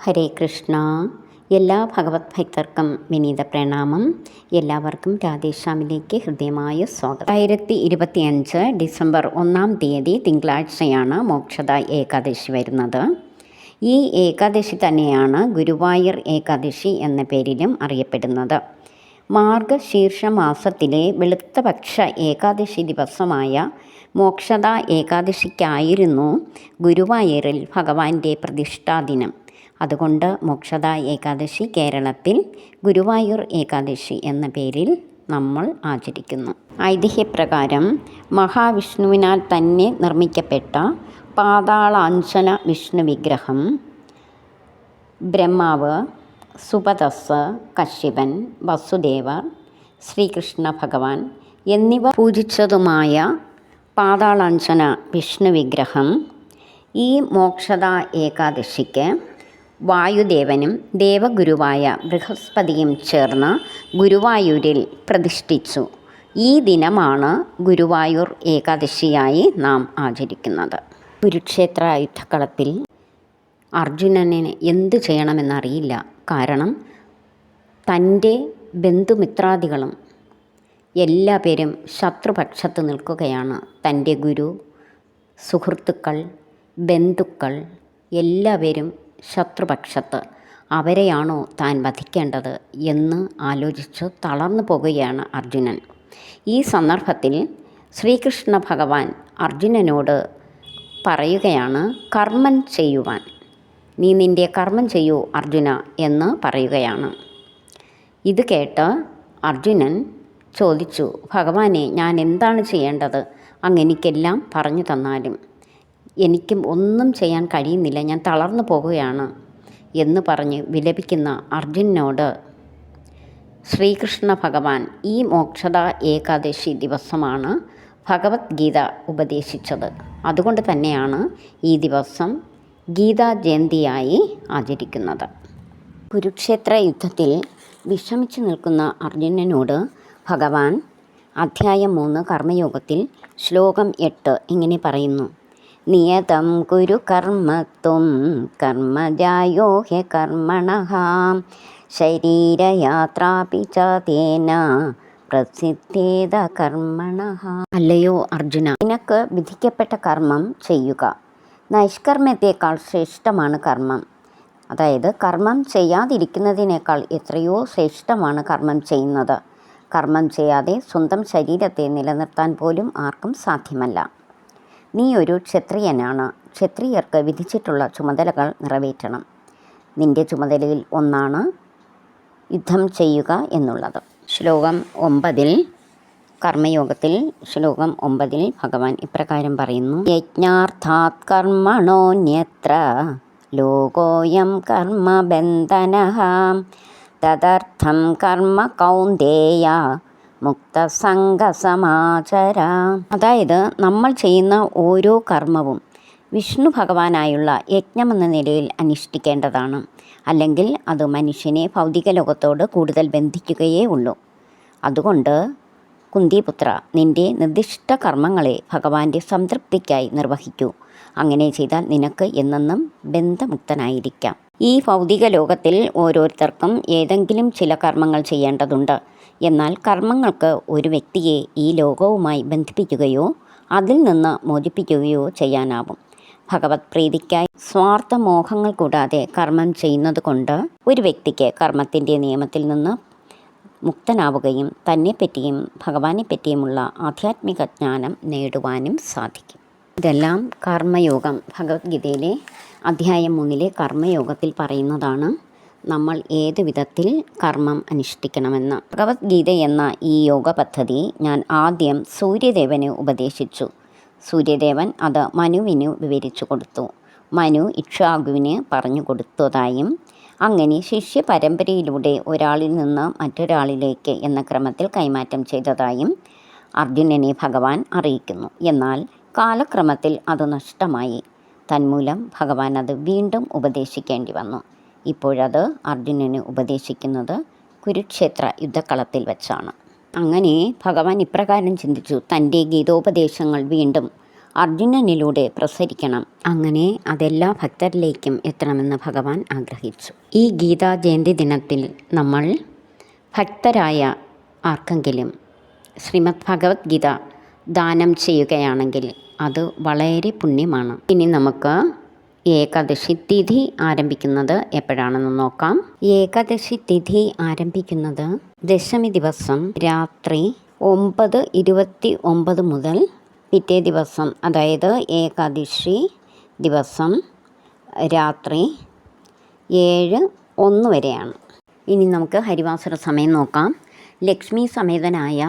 ഹരേ കൃഷ്ണ. എല്ലാ ഭഗവത് ഭക്തർക്കും വിനീത പ്രണാമം. എല്ലാവർക്കും രാധേശ്യാമിലേക്ക് ഹൃദയമായ സ്വാഗതം. 2025 ഡിസംബർ 1 തീയതി തിങ്കളാഴ്ചയാണ് മോക്ഷദ ഏകാദശി വരുന്നത്. ഈ ഏകാദശി തന്നെയാണ് ഗുരുവായൂർ ഏകാദശി എന്ന പേരിലും അറിയപ്പെടുന്നത്. മാർഗശീർഷ മാസത്തിലെ വെളുത്തപക്ഷ ഏകാദശി ദിവസമായ മോക്ഷദ ഏകാദശിക്കായിരുന്നു ഗുരുവായൂരിൽ ഭഗവാന്റെ പ്രതിഷ്ഠാദിനം. അതുകൊണ്ട് മോക്ഷദ ഏകാദശി കേരളത്തിൽ ഗുരുവായൂർ ഏകാദശി എന്ന പേരിൽ നമ്മൾ ആചരിക്കുന്നു. ഐതിഹ്യപ്രകാരം മഹാവിഷ്ണുവിനാൽ തന്നെ നിർമ്മിക്കപ്പെട്ട പാതാളാഞ്ജന വിഷ്ണു വിഗ്രഹം ബ്രഹ്മാവ്, സുപതസ്, കശ്യപൻ, വസുദേവർ, ശ്രീകൃഷ്ണ ഭഗവാൻ എന്നിവ പൂജിച്ചതുമായ പാതാളാഞ്ജന വിഷ്ണു വിഗ്രഹം ഈ മോക്ഷദ ഏകാദശിക്ക് വായുദേവനും ദേവഗുരുവായ ബൃഹസ്പതിയും ചേർന്ന് ഗുരുവായൂരിൽ പ്രതിഷ്ഠിച്ചു. ഈ ദിനമാണ് ഗുരുവായൂർ ഏകാദശിയായി നാം ആചരിക്കുന്നത്. കുരുക്ഷേത്ര യുദ്ധക്കളത്തിൽ അർജുനന് എന്ത് ചെയ്യണമെന്നറിയില്ല. കാരണം തൻ്റെ ബന്ധുമിത്രാദികളും എല്ലാ പേരും ശത്രുപക്ഷത്ത് നിൽക്കുകയാണ്. തൻ്റെ ഗുരു, സുഹൃത്തുക്കൾ, ബന്ധുക്കൾ എല്ലാവരും ശത്രുപക്ഷത്ത്. അവരെയാണോ താൻ വധിക്കേണ്ടത് എന്ന് ആലോചിച്ച് തളർന്നു പോകുകയാണ് അർജുനൻ. ഈ സന്ദർഭത്തിൽ ശ്രീകൃഷ്ണ ഭഗവാൻ അർജുനനോട് പറയുകയാണ്, കർമ്മം ചെയ്യുവാൻ. നീ നിൻ്റെ കർമ്മം ചെയ്യൂ അർജുന എന്ന് പറയുകയാണ്. ഇത് കേട്ട് അർജുനൻ ചോദിച്ചു, ഭഗവാനെ, ഞാൻ എന്താണ് ചെയ്യേണ്ടത്? അങ്ങ് എനിക്കെല്ലാം പറഞ്ഞു തന്നാലും എനിക്കും ഒന്നും ചെയ്യാൻ കഴിയുന്നില്ല, ഞാൻ തളർന്നു പോകുകയാണ് എന്ന് പറഞ്ഞ് വിലപിക്കുന്ന അർജുനനോട് ശ്രീകൃഷ്ണ ഭഗവാൻ ഈ മോക്ഷദ ഏകാദശി ദിവസമാണ് ഭഗവത്ഗീത ഉപദേശിച്ചത്. അതുകൊണ്ട് തന്നെയാണ് ഈ ദിവസം ഗീതാ ജയന്തിയായി ആചരിക്കുന്നത്. കുരുക്ഷേത്ര യുദ്ധത്തിൽ വിഷമിച്ചു നിൽക്കുന്ന അർജുനനോട് ഭഗവാൻ അധ്യായം 3 കർമ്മയോഗത്തിൽ ശ്ലോകം 8 ഇങ്ങനെ പറയുന്നു: നിയതം കുരു കർമ്മത്വം കർമ്മജായോ ഹ്യ കർമ്മണഃ ശരീരയാത്രാപി ച തേന പ്രസിദ്ധേത കർമ്മണഃ. അല്ലയോ അർജുന, നിനക്ക് വിധിക്കപ്പെട്ട കർമ്മം ചെയ്യുക. നൈഷ്കർമ്മത്തേക്കാൾ ശ്രേഷ്ഠമാണ് കർമ്മം. അതായത് കർമ്മം ചെയ്യാതിരിക്കുന്നതിനേക്കാൾ എത്രയോ ശ്രേഷ്ഠമാണ് കർമ്മം ചെയ്യുന്നത്. കർമ്മം ചെയ്യാതെ സ്വന്തം ശരീരത്തെ നിലനിർത്താൻ പോലും ആർക്കും സാധ്യമല്ല. നീ ഒരു ക്ഷത്രിയനാണ്. ക്ഷത്രിയർക്ക് വിധിച്ചിട്ടുള്ള ചുമതലകൾ നിറവേറ്റണം. നിന്റെ ചുമതലയിൽ ഒന്നാണ് യുദ്ധം ചെയ്യുക എന്നുള്ളത്. ശ്ലോകം 9 കർമ്മയോഗത്തിൽ ശ്ലോകം 9 ഭഗവാൻ ഇപ്രകാരം പറയുന്നു: യജ്ഞാർത്ഥാത് കർമ്മണോന്യത്ര ലോകോയം കർമ്മബന്ധനഃ തദർത്ഥം കർമ്മ കൗന്ദേയ മുക്തസംഗസമാചര. അതായത് നമ്മൾ ചെയ്യുന്ന ഓരോ കർമ്മവും വിഷ്ണു ഭഗവാനായുള്ള യജ്ഞമെന്ന നിലയിൽ അനുഷ്ഠിക്കേണ്ടതാണ്. അല്ലെങ്കിൽ അത് മനുഷ്യനെ ഭൗതിക ലോകത്തോട് കൂടുതൽ ബന്ധിക്കുകയേ ഉള്ളൂ. അതുകൊണ്ട് കുന്തിപുത്ര, നിൻ്റെ നിർദ്ദിഷ്ട കർമ്മങ്ങളെ ഭഗവാന്റെ സംതൃപ്തിക്കായി നിർവഹിക്കൂ. അങ്ങനെ ചെയ്താൽ നിനക്ക് എന്നെന്നും ബന്ധമുക്തനായിരിക്കാം. ഈ ഭൗതിക ലോകത്തിൽ ഓരോരുത്തർക്കും ഏതെങ്കിലും ചില കർമ്മങ്ങൾ ചെയ്യേണ്ടതുണ്ട്. എന്നാൽ കർമ്മങ്ങൾക്ക് ഒരു വ്യക്തിയെ ഈ ലോകവുമായി ബന്ധിപ്പിക്കുകയോ അതിൽ നിന്ന് മോചിപ്പിക്കുകയോ ചെയ്യാനാവും. ഭഗവത് പ്രീതിക്കായി സ്വാർത്ഥ മോഹങ്ങൾ കൂടാതെ കർമ്മം ചെയ്യുന്നത് കൊണ്ട് ഒരു വ്യക്തിക്ക് കർമ്മത്തിൻ്റെ നിയമത്തിൽ നിന്ന് മുക്തനാവുകയും തന്നെപ്പറ്റിയും ഭഗവാനെപ്പറ്റിയുമുള്ള ആധ്യാത്മിക ജ്ഞാനം നേടുവാനും സാധിക്കും. ഇതെല്ലാം കർമ്മയോഗം ഭഗവത്ഗീതയിലെ അധ്യായം 3 കർമ്മയോഗത്തിൽ പറയുന്നതാണ്. നമ്മൾ ഏത് വിധത്തിൽ കർമ്മം അനുഷ്ഠിക്കണമെന്ന്. ഭഗവത്ഗീത എന്ന ഈ യോഗ പദ്ധതി ഞാൻ ആദ്യം സൂര്യദേവന് ഉപദേശിച്ചു. സൂര്യദേവൻ അത് മനുവിന് വിവരിച്ചു കൊടുത്തു. മനു ഇക്ഷ്വാകുവിന് പറഞ്ഞു കൊടുത്തതായും അങ്ങനെ ശിഷ്യ പരമ്പരയിലൂടെ ഒരാളിൽ നിന്ന് മറ്റൊരാളിലേക്ക് എന്ന ക്രമത്തിൽ കൈമാറ്റം ചെയ്തതായും അർജുനനെ ഭഗവാൻ അറിയിക്കുന്നു. എന്നാൽ കാലക്രമത്തിൽ അത് നഷ്ടമായി. തന്മൂലം ഭഗവാൻ അത് വീണ്ടും ഉപദേശിക്കേണ്ടി വന്നു. ഇപ്പോഴത് അർജുനന് ഉപദേശിക്കുന്നത് കുരുക്ഷേത്ര യുദ്ധക്കളത്തിൽ വെച്ചാണ്. അങ്ങനെ ഭഗവാൻ ഇപ്രകാരം ചിന്തിച്ചു: തൻ്റെ ഗീതോപദേശങ്ങൾ വീണ്ടും അർജുനനിലൂടെ പ്രസരിക്കണം. അങ്ങനെ അതെല്ലാ ഭക്തരിലേക്കും എത്തണമെന്ന് ഭഗവാൻ ആഗ്രഹിച്ചു. ഈ ഗീതാ ജയന്തി ദിനത്തിൽ നമ്മൾ ഭക്തരായ ആർക്കെങ്കിലും ശ്രീമദ് ഭഗവത്ഗീത ദാനം ചെയ്യുകയാണെങ്കിൽ അത് വളരെ പുണ്യമാണ്. ഇനി നമുക്ക് ഏകാദശി തിഥി ആരംഭിക്കുന്നത് എപ്പോഴാണെന്ന് നോക്കാം. ഏകാദശി തിഥി ആരംഭിക്കുന്നത് ദശമി ദിവസം രാത്രി 9:29 മുതൽ പിറ്റേ ദിവസം, അതായത് ഏകാദശി ദിവസം രാത്രി 7:01 വരെയാണ്. ഇനി നമുക്ക് ഹരിവാസര സമയം നോക്കാം. ലക്ഷ്മി സമേതനായ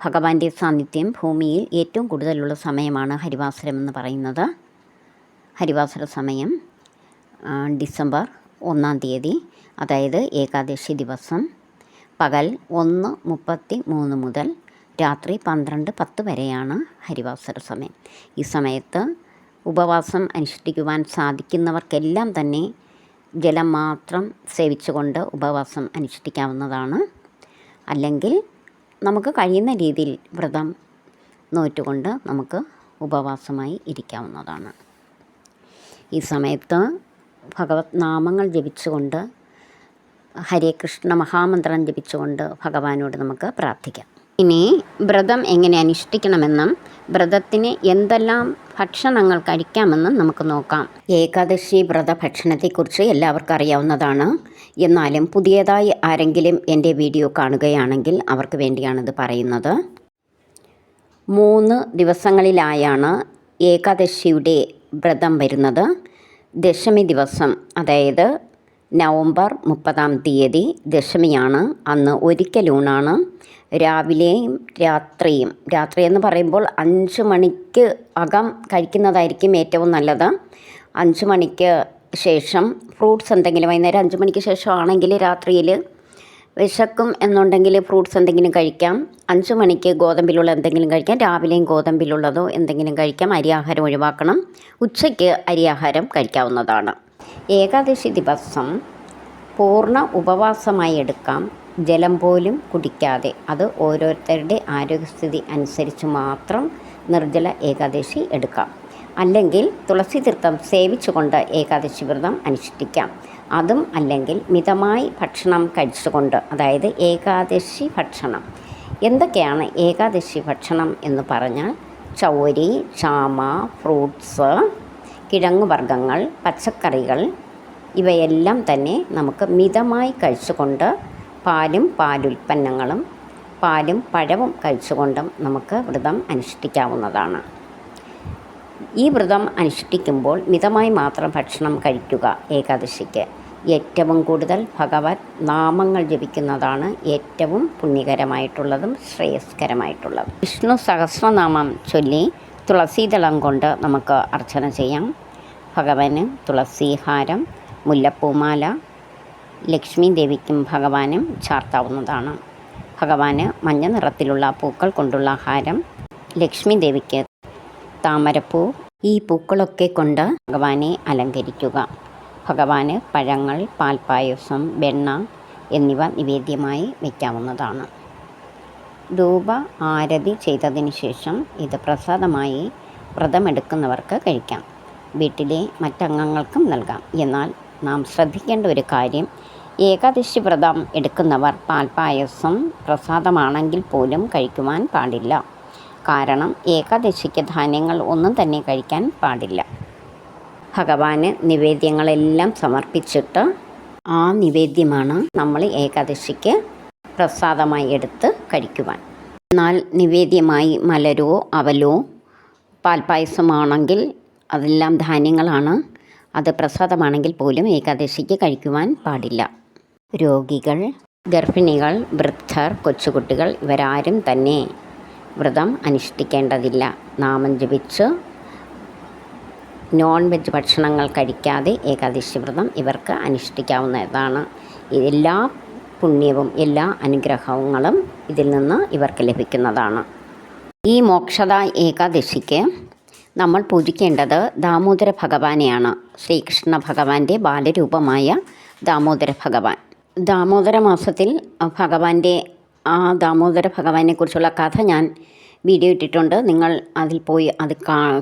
ഭഗവാന്റെ സാന്നിധ്യം ഭൂമിയിൽ ഏറ്റവും കൂടുതലുള്ള സമയമാണ് ഹരിവാസരം എന്ന് പറയുന്നത്. ഹരിവാസര സമയം ഡിസംബർ 1-ാം തീയതി, അതായത് ഏകാദശി ദിവസം പകൽ 1:33 മുതൽ രാത്രി 12:10 വരെയാണ് ഹരിവാസര സമയം. ഈ സമയത്ത് ഉപവാസം അനുഷ്ഠിക്കുവാൻ സാധിക്കുന്നവർക്കെല്ലാം തന്നെ ജലം മാത്രം സേവിച്ചുകൊണ്ട് ഉപവാസം അനുഷ്ഠിക്കാവുന്നതാണ്. അല്ലെങ്കിൽ നമുക്ക് കഴിയുന്ന രീതിയിൽ വ്രതം നോറ്റുകൊണ്ട് നമുക്ക് ഉപവാസമായി ഇരിക്കാവുന്നതാണ്. ഈ സമയത്ത് ഭഗവത് നാമങ്ങൾ ജപിച്ചുകൊണ്ട്, ഹരേ കൃഷ്ണ മഹാമന്ത്രം ജപിച്ചുകൊണ്ട് ഭഗവാനോട് നമുക്ക് പ്രാർത്ഥിക്കാം. ഇനി വ്രതം എങ്ങനെ അനുഷ്ഠിക്കണമെന്നും വ്രതത്തിന് എന്തെല്ലാം ഭക്ഷണങ്ങൾ കഴിക്കാമെന്നും നമുക്ക് നോക്കാം. ഏകാദശി വ്രതഭക്ഷണത്തെക്കുറിച്ച് എല്ലാവർക്കും അറിയാവുന്നതാണ്. എന്നാലും പുതിയതായി ആരെങ്കിലും എൻ്റെ വീഡിയോ കാണുകയാണെങ്കിൽ അവർക്ക് വേണ്ടിയാണിത് പറയുന്നത്. 3 ദിവസങ്ങളിലായാണ് ഏകാദശിയുടെ വ്രതം വരുന്നത്. ദശമി ദിവസം, അതായത് നവംബർ 30-ാം തീയതി ദശമിയാണ്. അന്ന് ഒരിക്കലൂണാണ്. രാവിലെയും രാത്രിയും, രാത്രി എന്ന് പറയുമ്പോൾ 5 മണിക്ക് അകം കഴിക്കുന്നതായിരിക്കും ഏറ്റവും നല്ലത്. 5 മണിക്ക് ശേഷം ഫ്രൂട്ട്സ് എന്തെങ്കിലും, വൈകുന്നേരം 5 മണിക്ക് ശേഷം ആണെങ്കിൽ രാത്രിയിൽ വിശക്കും എന്നുണ്ടെങ്കിൽ ഫ്രൂട്ട്സ് എന്തെങ്കിലും കഴിക്കാം. 5 മണിക്ക് ഗോതമ്പിലുള്ള എന്തെങ്കിലും കഴിക്കാം. രാവിലെയും ഗോതമ്പിലുള്ളതോ എന്തെങ്കിലും കഴിക്കാം. അരിയാഹാരം ഒഴിവാക്കണം. ഉച്ചയ്ക്ക് അരിയാഹാരം കഴിക്കാവുന്നതാണ്. ഏകാദശി ദിവസം പൂർണ്ണ ഉപവാസമായി എടുക്കാം. ജലം പോലും കുടിക്കാതെ. അത് ഓരോരുത്തരുടെ ആരോഗ്യസ്ഥിതി അനുസരിച്ച് മാത്രം നിർജ്ജല ഏകാദശി എടുക്കാം. അല്ലെങ്കിൽ തുളസി തീർത്ഥം സേവിച്ചുകൊണ്ട് ഏകാദശി വ്രതം അനുഷ്ഠിക്കാം. അതും അല്ലെങ്കിൽ മിതമായി ഭക്ഷണം കഴിച്ചുകൊണ്ട്, അതായത് ഏകാദശി ഭക്ഷണം. എന്തൊക്കെയാണ് ഏകാദശി ഭക്ഷണം എന്ന് പറഞ്ഞാൽ ചൗരി, ചാമ, ഫ്രൂട്ട്സ്, കിഴങ്ങുവർഗ്ഗങ്ങൾ, പച്ചക്കറികൾ, ഇവയെല്ലാം തന്നെ നമുക്ക് മിതമായി കഴിച്ചുകൊണ്ട്, പാലും പാലുൽപ്പന്നങ്ങളും പാലും പഴവും കഴിച്ചുകൊണ്ടും നമുക്ക് വ്രതം അനുഷ്ഠിക്കാവുന്നതാണ്. ഈ വ്രതം അനുഷ്ഠിക്കുമ്പോൾ മിതമായി മാത്രം ഭക്ഷണം കഴിക്കുക. ഏകാദശിക്ക് ഏറ്റവും കൂടുതൽ ഭഗവത് നാമങ്ങൾ ജപിക്കുന്നതാണ് ഏറ്റവും പുണ്യകരമായിട്ടുള്ളതും ശ്രേയസ്കരമായിട്ടുള്ളതും. വിഷ്ണു സഹസ്രനാമം ചൊല്ലി തുളസീദളം കൊണ്ട് നമുക്ക് അർച്ചന ചെയ്യാം. ഭഗവാന് തുളസീഹാരം, മുല്ലപ്പൂമാല ലക്ഷ്മി ദേവിക്കും ഭഗവാനും ചാർത്താവുന്നതാണ്. ഭഗവാന് മഞ്ഞ നിറത്തിലുള്ള പൂക്കൾ കൊണ്ടുള്ള ഹാരം, ലക്ഷ്മി ദേവിക്ക് താമരപ്പൂ, ഈ പൂക്കളൊക്കെ കൊണ്ട് ഭഗവാനെ അലങ്കരിക്കുക. ഭഗവാന് പഴങ്ങൾ, പാൽപ്പായസം, വെണ്ണ എന്നിവ നിവേദ്യമായി വയ്ക്കാവുന്നതാണ്. ധൂപ ആരതി ചെയ്തതിന് ശേഷം ഇത് പ്രസാദമായി വ്രതമെടുക്കുന്നവർക്ക് കഴിക്കാം. വീട്ടിലെ മറ്റംഗങ്ങൾക്കും നൽകാം. എന്നാൽ നാം ശ്രദ്ധിക്കേണ്ട ഒരു കാര്യം, ഏകാദശി വ്രതം എടുക്കുന്നവർ പാൽപ്പായസം പ്രസാദമാണെങ്കിൽ പോലും കഴിക്കുവാൻ പാടില്ല. കാരണം ഏകാദശിക്ക് ധാന്യങ്ങൾ ഒന്നും തന്നെ കഴിക്കാൻ പാടില്ല. ഭഗവാന് നിവേദ്യങ്ങളെല്ലാം സമർപ്പിച്ചിട്ട് ആ നിവേദ്യമാണ് നമ്മൾ ഏകാദശിക്ക് പ്രസാദമായി എടുത്ത് കഴിക്കുവാൻ. എന്നാൽ നിവേദ്യമായി മലരോ അവലോ പാൽപ്പായസമാണെങ്കിൽ അതെല്ലാം ധാന്യങ്ങളാണ്. അത് പ്രസാദമാണെങ്കിൽ പോലും ഏകാദശിക്ക് കഴിക്കുവാൻ പാടില്ല. രോഗികൾ, ഗർഭിണികൾ, വൃദ്ധർ, കൊച്ചുകുട്ടികൾ ഇവരാരും തന്നെ വ്രതം അനുഷ്ഠിക്കേണ്ടതില്ല. നാമം ജപിച്ച് നോൺ വെജ് ഭക്ഷണങ്ങൾ കഴിക്കാതെ ഏകാദശി വ്രതം ഇവർക്ക് അനുഷ്ഠിക്കാവുന്നതാണ്. എല്ലാ പുണ്യവും എല്ലാ അനുഗ്രഹങ്ങളും ഇതിൽ നിന്ന് ഇവർക്ക് ലഭിക്കുന്നതാണ്. ഈ മോക്ഷദ ഏകാദശിക്ക് നമ്മൾ പൂജിക്കേണ്ടത് ദാമോദര ഭഗവാനെയാണ്. ശ്രീകൃഷ്ണ ഭഗവാന്റെ ബാലരൂപമായ ദാമോദര ഭഗവാൻ. ദാമോദര മാസത്തിൽ ഭഗവാന്റെ ദാമോദര ഭഗവാനെക്കുറിച്ചുള്ള കഥ ഞാൻ വീഡിയോ ഇട്ടിട്ടുണ്ട്. നിങ്ങൾ അതിൽ പോയി അത്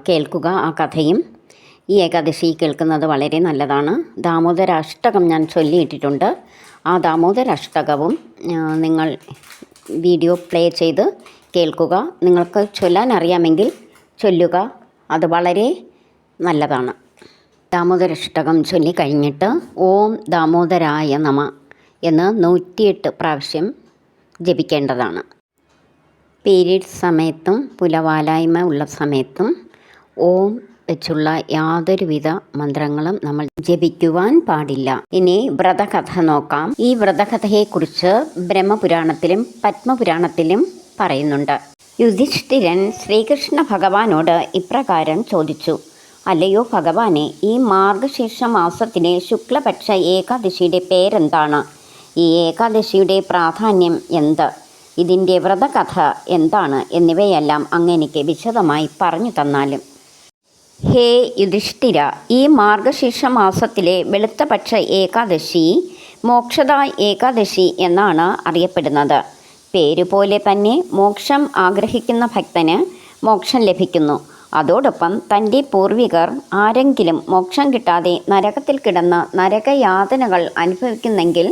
കേൾക്കുക. ആ കഥയും ഈ ഏകാദശി കേൾക്കുന്നത് വളരെ നല്ലതാണ്. ദാമോദരാഷ്ടകം ഞാൻ ചൊല്ലിയിട്ടിട്ടുണ്ട്. ആ ദാമോദരാഷ്ടകവും നിങ്ങൾ വീഡിയോ പ്ലേ ചെയ്ത് കേൾക്കുക. നിങ്ങൾക്ക് ചൊല്ലാൻ അറിയാമെങ്കിൽ ചൊല്ലുക. അത് വളരെ നല്ലതാണ്. ദാമോദരാഷ്ടകം ചൊല്ലിക്കഴിഞ്ഞിട്ട് ഓം ദാമോദരായ നമ എന്ന് 108 പ്രാവശ്യം ജപിക്കേണ്ടതാണ്. പീരീഡ്സ് സമയത്തും പുലവാലായ്മ ഉള്ള സമയത്തും ഓം വെച്ചുള്ള യാതൊരുവിധ മന്ത്രങ്ങളും നമ്മൾ ജപിക്കുവാൻ പാടില്ല. ഇനി വ്രതകഥ നോക്കാം. ഈ വ്രതകഥയെക്കുറിച്ച് ബ്രഹ്മപുരാണത്തിലും പത്മപുരാണത്തിലും പറയുന്നുണ്ട്. യുധിഷ്ഠിരൻ ശ്രീകൃഷ്ണ ഭഗവാനോട് ഇപ്രകാരം ചോദിച്ചു: അല്ലയോ ഭഗവാനെ, ഈ മാർഗശീർഷ മാസത്തിലെ ശുക്ലപക്ഷ ഏകാദശിയുടെ പേരെന്താണ്? ഈ ഏകാദശിയുടെ പ്രാധാന്യം എന്ത്? ഇതിൻ്റെ വ്രതകഥ എന്താണ്? എന്നിവയെല്ലാം അങ്ങെനിക്ക് വിശദമായി പറഞ്ഞു തന്നാലും. ഹേ യുധിഷ്ഠിര, ഈ മാർഗശീർഷ മാസത്തിലെ വെളുത്തപക്ഷ ഏകാദശി മോക്ഷദ ഏകാദശി എന്നാണ് അറിയപ്പെടുന്നത്. പേരുപോലെ തന്നെ മോക്ഷം ആഗ്രഹിക്കുന്ന ഭക്തന് മോക്ഷം ലഭിക്കുന്നു. അതോടൊപ്പം തൻ്റെ പൂർവികർ ആരെങ്കിലും മോക്ഷം കിട്ടാതെ നരകത്തിൽ കിടന്ന് നരകയാതനകൾ അനുഭവിക്കുന്നെങ്കിൽ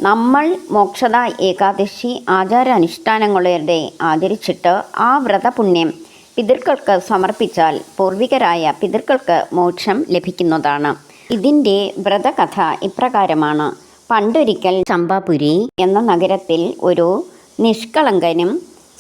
നമ്മൾ മോക്ഷദ ഏകാദശി ആചാരാനുഷ്ഠാനങ്ങളുടെ ആചരിച്ചിട്ട് ആ വ്രതപുണ്യം പിതൃക്കൾക്ക് സമർപ്പിച്ചാൽ പൂർവികരായ പിതൃക്കൾക്ക് മോക്ഷം ലഭിക്കുന്നതാണ്. ഇതിൻ്റെ വ്രതകഥ ഇപ്രകാരമാണ്. പണ്ടൊരിക്കൽ ചമ്പാപുരി എന്ന നഗരത്തിൽ ഒരു നിഷ്കളങ്കനും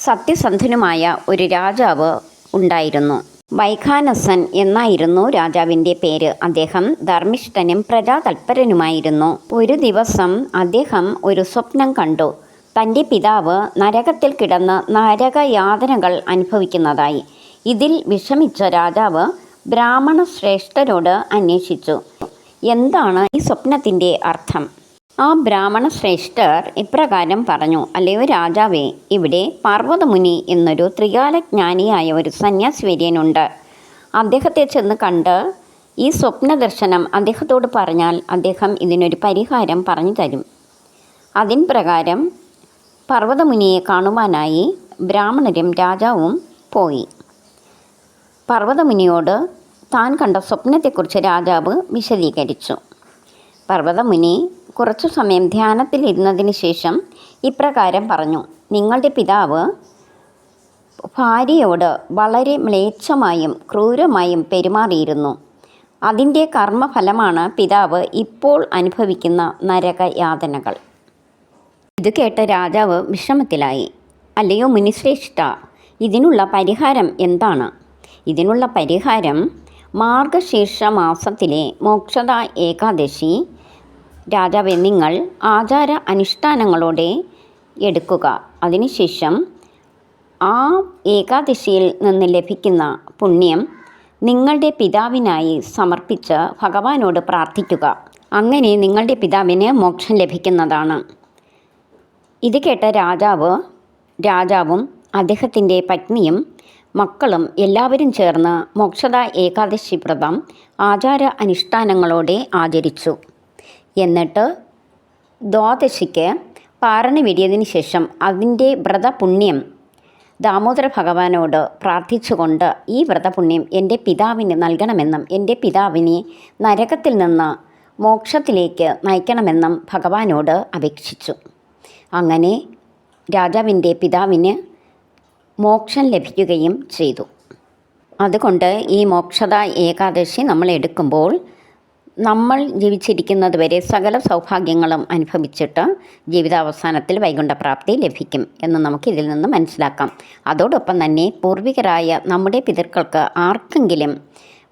സത്യസന്ധനുമായ ഒരു രാജാവ് ഉണ്ടായിരുന്നു. വൈഖാനസൻ എന്നായിരുന്നു രാജാവിൻ്റെ പേര്. അദ്ദേഹം ധർമ്മിഷ്ഠനും പ്രജാതൽപരനുമായിരുന്നു. ഒരു ദിവസം അദ്ദേഹം ഒരു സ്വപ്നം കണ്ടു. തൻ്റെ പിതാവ് നരകത്തിൽ കിടന്ന് നരകയാതനകൾ അനുഭവിക്കുന്നതായി. ഇതിൽ വിഷമിച്ച രാജാവ് ബ്രാഹ്മണ ശ്രേഷ്ഠരോട് അന്വേഷിച്ചു, എന്താണ് ഈ സ്വപ്നത്തിൻ്റെ അർത്ഥം? ആ ബ്രാഹ്മണ ശ്രേഷ്ഠർ ഇപ്രകാരം പറഞ്ഞു: അല്ലയോ രാജാവേ, ഇവിടെ പാർവതമുനി എന്നൊരു ത്രികാലജ്ഞാനിയായ ഒരു സന്യാസിവര്യനുണ്ട്. അദ്ദേഹത്തെ ചെന്ന് കണ്ട് ഈ സ്വപ്ന ദർശനം അദ്ദേഹത്തോട് പറഞ്ഞാൽ അദ്ദേഹം ഇതിനൊരു പരിഹാരം പറഞ്ഞു തരും. അതിൻ പ്രകാരം പർവ്വതമുനിയെ കാണുവാനായി ബ്രാഹ്മണരും രാജാവും പോയി. പർവ്വതമുനിയോട് താൻ കണ്ട സ്വപ്നത്തെക്കുറിച്ച് രാജാവ് വിശദീകരിച്ചു. പർവ്വതമുനി കുറച്ചു സമയം ധ്യാനത്തിലിരുന്നതിന് ശേഷം ഇപ്രകാരം പറഞ്ഞു: നിങ്ങളുടെ പിതാവ് ഭാര്യയോട് വളരെ മ്ലേച്ഛമായും ക്രൂരമായും പെരുമാറിയിരുന്നു. അതിൻ്റെ കർമ്മഫലമാണ് പിതാവ് ഇപ്പോൾ അനുഭവിക്കുന്ന നരകയാതനകൾ. ഇത് കേട്ട രാജാവ് വിഷമത്തിലായി. അല്ലയോ മുനിശ്രേഷ്ഠ, ഇതിനുള്ള പരിഹാരം എന്താണ്? ഇതിനുള്ള പരിഹാരം മാർഗശീർഷ മാസത്തിലെ മോക്ഷദ ഏകാദശി രാജാവെ നിങ്ങൾ ആചാര അനുഷ്ഠാനങ്ങളോടെ എടുക്കുക. അതിനുശേഷം ആ ഏകാദശിയിൽ നിന്ന് ലഭിക്കുന്ന പുണ്യം നിങ്ങളുടെ പിതാവിനായി സമർപ്പിച്ച് ഭഗവാനോട് പ്രാർത്ഥിക്കുക. അങ്ങനെ നിങ്ങളുടെ പിതാവിന് മോക്ഷം ലഭിക്കുന്നതാണ്. ഇത് കേട്ട രാജാവും അദ്ദേഹത്തിൻ്റെ പത്നിയും മക്കളും എല്ലാവരും ചേർന്ന് മോക്ഷദ ഏകാദശി വ്രതം ആചാര അനുഷ്ഠാനങ്ങളോടെ ആചരിച്ചു. എന്നിട്ട് ദ്വാദശിക്ക് പാരണ വെടിയതിനു ശേഷം അതിൻ്റെ വ്രതപുണ്യം ദാമോദര ഭഗവാനോട് പ്രാർത്ഥിച്ചുകൊണ്ട് ഈ വ്രതപുണ്യം എൻ്റെ പിതാവിന് നൽകണമെന്നും എൻ്റെ പിതാവിനെ നരകത്തിൽ നിന്ന് മോക്ഷത്തിലേക്ക് നയിക്കണമെന്നും ഭഗവാനോട് അപേക്ഷിച്ചു. അങ്ങനെ രാജാവിൻ്റെ പിതാവിന് മോക്ഷം ലഭിക്കുകയും ചെയ്തു. അതുകൊണ്ട് ഈ മോക്ഷദ ഏകാദശി നമ്മൾ എടുക്കുമ്പോൾ നമ്മൾ ജീവിച്ചിരിക്കുന്നത് വരെ സകല സൗഭാഗ്യങ്ങളും അനുഭവിച്ചിട്ട് ജീവിതാവസാനത്തിൽ വൈകുണ്ഠപ്രാപ്തി ലഭിക്കും എന്ന് നമുക്ക് ഇതിൽ നിന്ന് മനസ്സിലാക്കാം. അതോടൊപ്പം തന്നെ പൂർവികരായ നമ്മുടെ പിതൃക്കൾക്ക് ആർക്കെങ്കിലും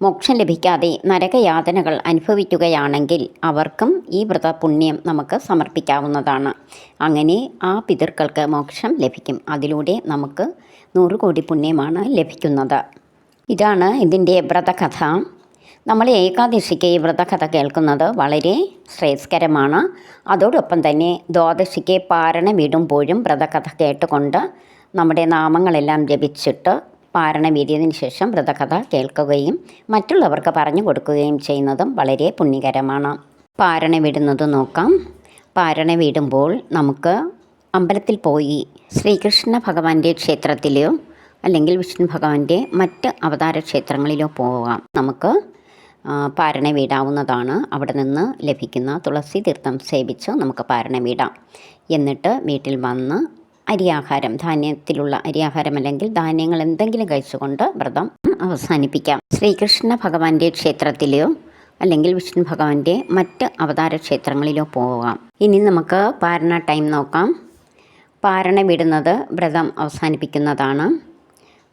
മോക്ഷം ലഭിക്കാതെ നരകയാതനകൾ അനുഭവിക്കുകയാണെങ്കിൽ അവർക്കും ഈ വ്രതപുണ്യം നമുക്ക് സമർപ്പിക്കാവുന്നതാണ്. അങ്ങനെ ആ പിതൃക്കൾക്ക് മോക്ഷം ലഭിക്കും. അതിലൂടെ നമുക്ക് 100 കോടി പുണ്യമാണ് ലഭിക്കുന്നത്. ഇതാണ് ഇതിൻ്റെ വ്രതകഥ. നമ്മൾ ഏകാദശിക്ക് ഈ വ്രതകഥ കേൾക്കുന്നത് വളരെ ശ്രേയസ്കരമാണ്. അതോടൊപ്പം തന്നെ ദ്വാദശിക്ക് പാരണ വീടുമ്പോഴും വ്രതകഥ കേട്ടുകൊണ്ട് നമ്മുടെ നാമങ്ങളെല്ലാം ജപിച്ചിട്ട് പാരണ വീടിയതിന് ശേഷം വ്രതകഥ കേൾക്കുകയും മറ്റുള്ളവർക്ക് പറഞ്ഞു കൊടുക്കുകയും ചെയ്യുന്നതും വളരെ പുണ്യകരമാണ്. പാരണ വീടുന്നത് നോക്കാം. പാരണ വീടുമ്പോൾ നമുക്ക് അമ്പലത്തിൽ പോയി ശ്രീകൃഷ്ണ ഭഗവാന്റെ ക്ഷേത്രത്തിലോ അല്ലെങ്കിൽ വിഷ്ണു ഭഗവാന്റെ മറ്റ് അവതാര ക്ഷേത്രങ്ങളിലോ പോകാം. നമുക്ക് പാരണ വീടാവുന്നതാണ്. അവിടെ നിന്ന് ലഭിക്കുന്ന തുളസി തീർത്ഥം സേവിച്ച് നമുക്ക് പാരണ വീടാം. എന്നിട്ട് വീട്ടിൽ വന്ന് അരിയാഹാരം, ധാന്യത്തിലുള്ള അരിയാഹാരം അല്ലെങ്കിൽ ധാന്യങ്ങൾ എന്തെങ്കിലും കഴിച്ചുകൊണ്ട് വ്രതം അവസാനിപ്പിക്കാം. ശ്രീകൃഷ്ണ ഭഗവാന്റെ ക്ഷേത്രത്തിലോ അല്ലെങ്കിൽ വിഷ്ണു ഭഗവാന്റെ മറ്റ് അവതാര ക്ഷേത്രങ്ങളിലോ പോകാം. ഇനി നമുക്ക് പാരണ ടൈം നോക്കാം. പാരണ വിടുന്നത് വ്രതം അവസാനിപ്പിക്കുന്നതാണ്.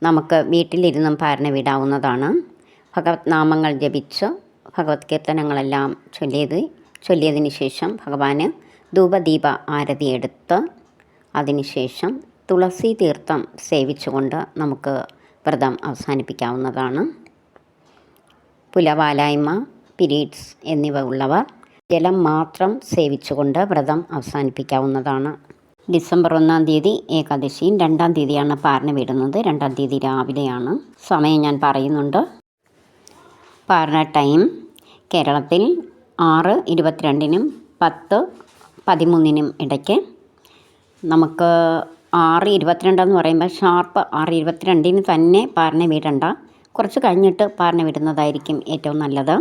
നമുക്ക് വീട്ടിലിരുന്നും പാരണ വിടാവുന്നതാണ്. ഭഗവത് നാമങ്ങൾ ജപിച്ച് ഭഗവത് കീർത്തനങ്ങളെല്ലാം ചൊല്ലിയതിന് ശേഷം ഭഗവാന് ധൂപദീപ ആരതി എടുത്ത് അതിനുശേഷം തുളസി തീർത്ഥം സേവിച്ചുകൊണ്ട് നമുക്ക് വ്രതം അവസാനിപ്പിക്കാവുന്നതാണ്. പുലവാലായ്മ, പീരീഡ്സ് എന്നിവ ഉള്ളവർ ജലം മാത്രം സേവിച്ചുകൊണ്ട് വ്രതം അവസാനിപ്പിക്കാവുന്നതാണ്. ഡിസംബർ 1-ാം തീയതി ഏകാദശിയും 2-ാം തീയതിയാണ് പാരണ വിടുന്നത്. 2-ാം തീയതി രാവിലെയാണ്. സമയം ഞാൻ പറയുന്നുണ്ട്. പാരണ ടൈം കേരളത്തിൽ 6:22-നും 10:13-നും ഇടയ്ക്ക്. നമുക്ക് 6:22 എന്ന് പറയുമ്പോൾ ഷാർപ്പ് 6:22-ന് തന്നെ പാരണ വിടണ്ട, കുറച്ച് കഴിഞ്ഞിട്ട് പാരണ വിടുന്നതായിരിക്കും ഏറ്റവും നല്ലത്.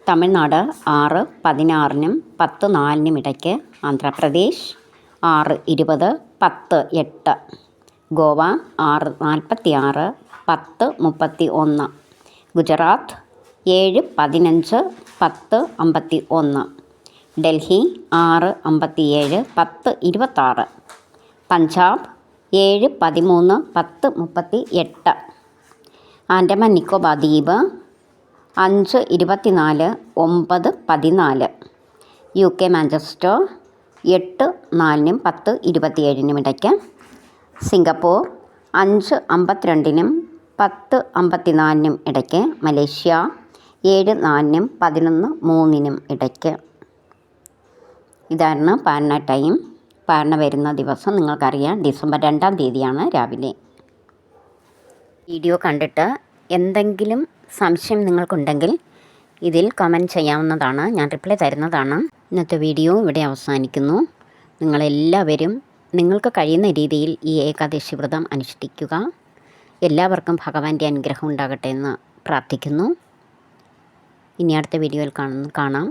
തമിഴ്നാട് 6:16-നും 10:04-നും ഇടയ്ക്ക്. ആന്ധ്രാപ്രദേശ് 6:20, 10:08. ഗോവ 6:46, 10:31. ഗുജറാത്ത് 7:15, 10:51. ഡൽഹി 6:57, 10:26. പഞ്ചാബ് 7:13, 10:38. ആൻഡമാൻ നിക്കോബാർ ദ്വീപ് 5:24, 9:14. UK മാഞ്ചസ്റ്റർ 8:04-നും 10:27-നും ഇടയ്ക്ക്. സിംഗപ്പൂർ 5:52-നും 10:54-നും ഇടയ്ക്ക്. മലേഷ്യ 7:04-നും 11:03-നും ഇടയ്ക്ക്. ഇതാണ് പാരണ ടൈം. പാരണ വരുന്ന ദിവസം നിങ്ങൾക്കറിയാം, ഡിസംബർ 2-ാം തീയതിയാണ് രാവിലെ. വീഡിയോ കണ്ടിട്ട് എന്തെങ്കിലും സംശയം നിങ്ങൾക്കുണ്ടെങ്കിൽ ഇതിൽ കമൻറ്റ് ചെയ്യാവുന്നതാണ്. ഞാൻ റിപ്ലൈ തരുന്നതാണ്. ഇന്നത്തെ വീഡിയോ ഇവിടെ അവസാനിക്കുന്നു. നിങ്ങളെല്ലാവരും നിങ്ങൾക്ക് കഴിയുന്ന രീതിയിൽ ഈ ഏകാദശി വ്രതം അനുഷ്ഠിക്കുക. എല്ലാവർക്കും ഭഗവാന്റെ അനുഗ്രഹം ഉണ്ടാകട്ടെ എന്ന് പ്രാർത്ഥിക്കുന്നു. ഇനി അടുത്ത വീഡിയോയിൽ കാണാം.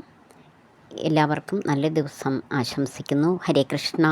എല്ലാവർക്കും നല്ല ദിവസം ആശംസിക്കുന്നു. ഹരേ കൃഷ്ണ.